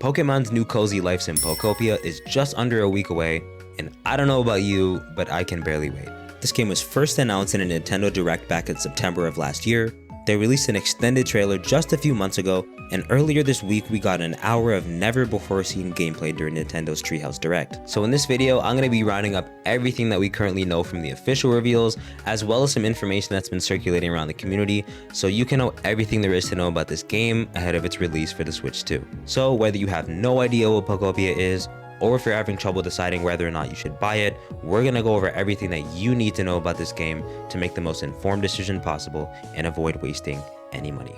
Pokemon's new cozy life sim Pokopia is just under a week away, and I don't know about you, but I can barely wait. This game was first announced in a Nintendo Direct back in September of last year. They released an extended trailer just a few months ago, and earlier this week we got an hour of never before seen gameplay during Nintendo's Treehouse Direct. So in this video, I'm going to be rounding up everything that we currently know from the official reveals, as well as some information that's been circulating around the community, so you can know everything there is to know about this game ahead of its release for the Switch 2. So whether you have no idea what Pokopia is, or if you're having trouble deciding whether or not you should buy it, we're going to go over everything that you need to know about this game to make the most informed decision possible and avoid wasting any money.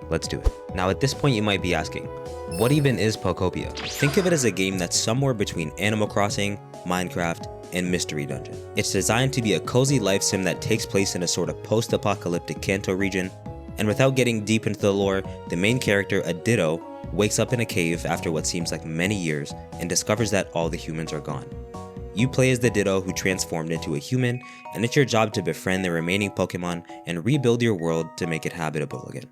Let's do it. Now at this point you might be asking, what even is Pokopia? Think of it as a game that's somewhere between Animal Crossing, Minecraft, and Mystery Dungeon. It's designed to be a cozy life sim that takes place in a sort of post-apocalyptic Kanto region, and without getting deep into the lore, the main character, a Ditto, wakes up in a cave after what seems like many years and discovers that all the humans are gone. You play as the Ditto who transformed into a human, and it's your job to befriend the remaining Pokemon and rebuild your world to make it habitable again.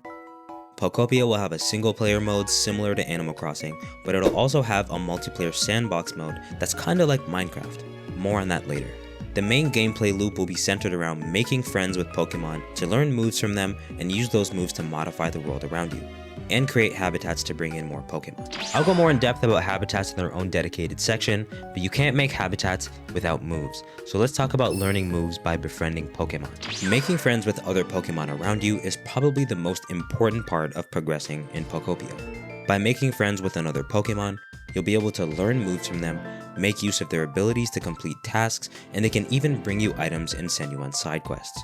Pokopia will have a single player mode similar to Animal Crossing, but it'll also have a multiplayer sandbox mode that's kinda like Minecraft. More on that later. The main gameplay loop will be centered around making friends with Pokemon to learn moves from them and use those moves to modify the world around you, and create habitats to bring in more Pokemon. I'll go more in depth about habitats in their own dedicated section, but you can't make habitats without moves. So let's talk about learning moves by befriending Pokemon. Making friends with other Pokemon around you is probably the most important part of progressing in Pokopia. By making friends with another Pokemon, you'll be able to learn moves from them, make use of their abilities to complete tasks, and they can even bring you items and send you on side quests.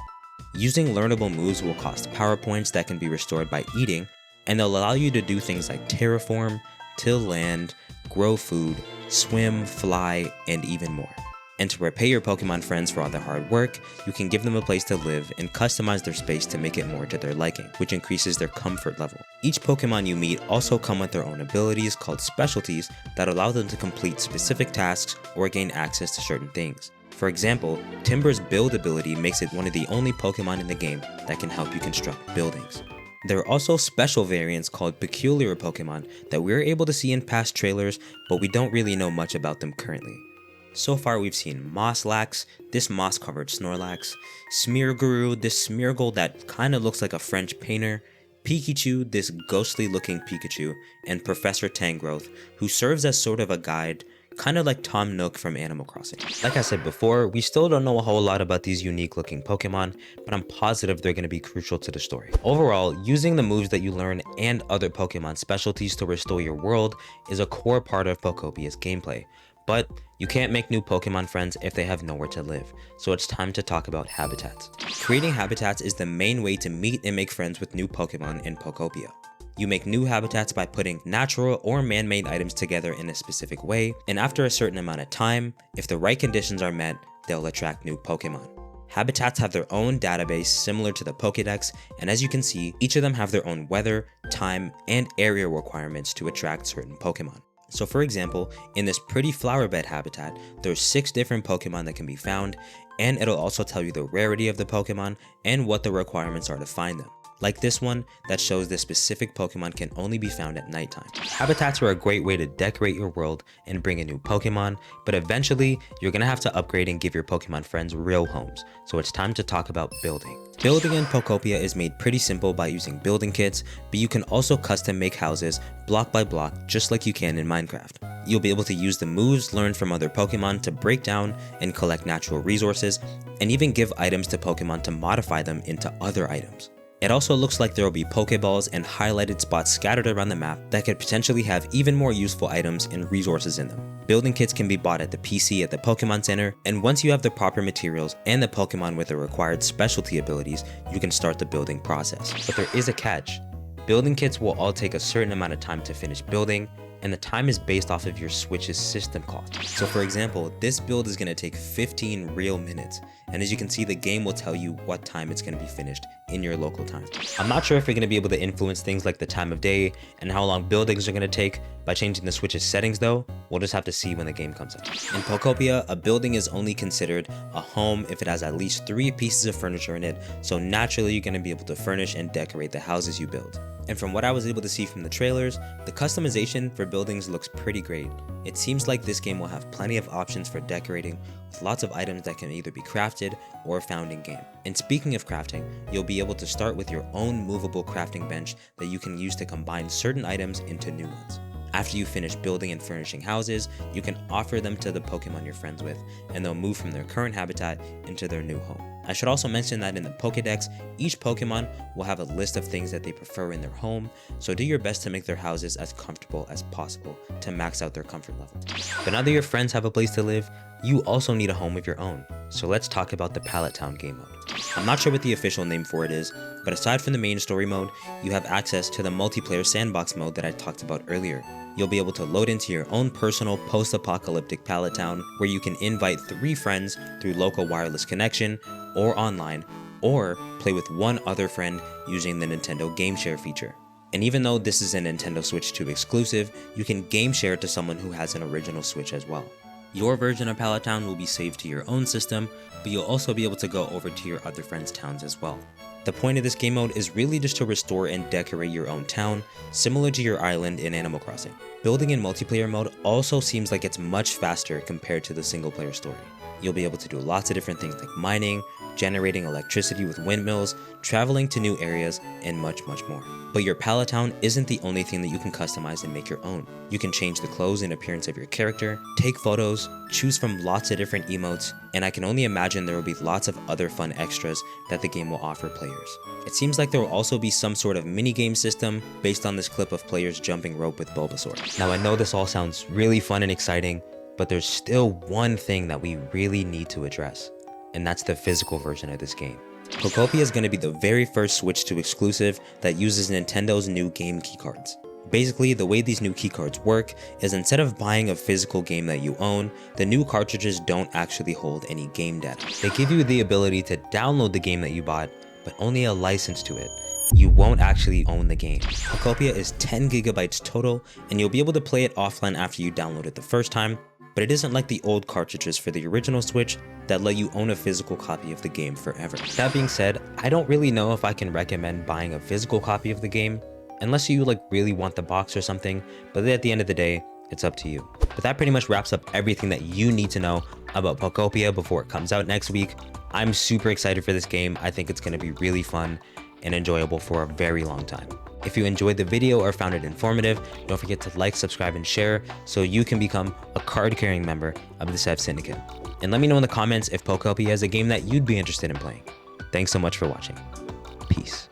Using learnable moves will cost power points that can be restored by eating, and they'll allow you to do things like terraform, till land, grow food, swim, fly, and even more. And to repay your Pokemon friends for all their hard work, you can give them a place to live and customize their space to make it more to their liking, which increases their comfort level. Each Pokemon you meet also come with their own abilities called specialties that allow them to complete specific tasks or gain access to certain things. For example, Timbur's build ability makes it one of the only Pokemon in the game that can help you construct buildings. There are also special variants called peculiar Pokemon that we're able to see in past trailers, but we don't really know much about them currently. So far we've seen Mosslax, this moss-covered Snorlax, Smearguru, this Smeargle that kinda looks like a French painter, Pikachu, this ghostly looking Pikachu, and Professor Tangrowth, who serves as sort of a guide, kinda like Tom Nook from Animal Crossing. Like I said before, we still don't know a whole lot about these unique looking Pokemon, but I'm positive they're going to be crucial to the story. Overall, using the moves that you learn and other Pokemon specialties to restore your world is a core part of Pokopia's gameplay. But you can't make new Pokemon friends if they have nowhere to live, so it's time to talk about habitats. Creating habitats is the main way to meet and make friends with new Pokemon in Pokopia. You make new habitats by putting natural or man-made items together in a specific way, and after a certain amount of time, if the right conditions are met, they'll attract new Pokemon. Habitats have their own database similar to the Pokédex, and as you can see, each of them have their own weather, time, and area requirements to attract certain Pokemon. So for example, in this pretty flower bed habitat, there's 6 different Pokemon that can be found, and it'll also tell you the rarity of the Pokemon and what the requirements are to find them. Like this one that shows this specific Pokemon can only be found at nighttime. Habitats are a great way to decorate your world and bring in new Pokemon, but eventually you're gonna have to upgrade and give your Pokemon friends real homes, so it's time to talk about building. Building in Pokopia is made pretty simple by using building kits, but you can also custom make houses block by block just like you can in Minecraft. You'll be able to use the moves learned from other Pokemon to break down and collect natural resources, and even give items to Pokemon to modify them into other items. It also looks like there will be Pokeballs and highlighted spots scattered around the map that could potentially have even more useful items and resources in them. Building kits can be bought at the PC at the Pokemon Center, and once you have the proper materials and the Pokemon with the required specialty abilities, you can start the building process. But there is a catch. Building kits will all take a certain amount of time to finish building, and the time is based off of your Switch's system cost. So for example, this build is going to take 15 real minutes, and as you can see, the game will tell you what time it's going to be finished in your local time. I'm not sure if you're going to be able to influence things like the time of day and how long buildings are going to take by changing the Switch's settings though. We'll just have to see when the game comes out. In Pokopia, a building is only considered a home if it has at least 3 pieces of furniture in it, so naturally you're going to be able to furnish and decorate the houses you build. And from what I was able to see from the trailers, the customization for buildings looks pretty great. It seems like this game will have plenty of options for decorating, with lots of items that can either be crafted or found in game. And speaking of crafting, you'll be able to start with your own movable crafting bench that you can use to combine certain items into new ones. After you finish building and furnishing houses, you can offer them to the Pokemon you're friends with, and they'll move from their current habitat into their new home. I should also mention that in the Pokédex, each Pokemon will have a list of things that they prefer in their home, so do your best to make their houses as comfortable as possible to max out their comfort level. But now that your friends have a place to live, you also need a home of your own, so let's talk about the Pallet Town game mode. I'm not sure what the official name for it is, but aside from the main story mode, you have access to the multiplayer sandbox mode that I talked about earlier. You'll be able to load into your own personal post-apocalyptic pallet town where you can invite 3 friends through local wireless connection or online, or play with one other friend using the Nintendo Game Share feature. And even though this is a Nintendo Switch 2 exclusive, you can game share it to someone who has an original Switch as well. Your version of Pallet Town will be saved to your own system, but you'll also be able to go over to your other friends' towns as well. The point of this game mode is really just to restore and decorate your own town, similar to your island in Animal Crossing. Building in multiplayer mode also seems like it's much faster compared to the single player story. You'll be able to do lots of different things like mining, generating electricity with windmills, traveling to new areas, and much more. But your Pallet Town isn't the only thing that you can customize and make your own. You can change the clothes and appearance of your character, take photos, choose from lots of different emotes, and I can only imagine there will be lots of other fun extras that the game will offer players. It seems like there will also be some sort of mini-game system based on this clip of players jumping rope with Bulbasaur. Now I know this all sounds really fun and exciting, but there's still one thing that we really need to address, and that's the physical version of this game. Pokopia is going to be the very first Switch 2 exclusive that uses Nintendo's new game keycards. Basically, the way these new keycards work is instead of buying a physical game that you own, the new cartridges don't actually hold any game data. They give you the ability to download the game that you bought, but only a license to it. You won't actually own the game. Pokopia is 10 gigabytes total, and you'll be able to play it offline after you download it the first time, but it isn't like the old cartridges for the original Switch that let you own a physical copy of the game forever. That being said, I don't really know if I can recommend buying a physical copy of the game, unless you really want the box or something, but at the end of the day, it's up to you. But that pretty much wraps up everything that you need to know about Pokopia before it comes out next week. I'm super excited for this game. I think it's going to be really fun and enjoyable for a very long time. If you enjoyed the video or found it informative, don't forget to like, subscribe, and share so you can become a card-carrying member of the Sev Syndicate. And let me know in the comments if Pokopia is a game that you'd be interested in playing. Thanks so much for watching. Peace.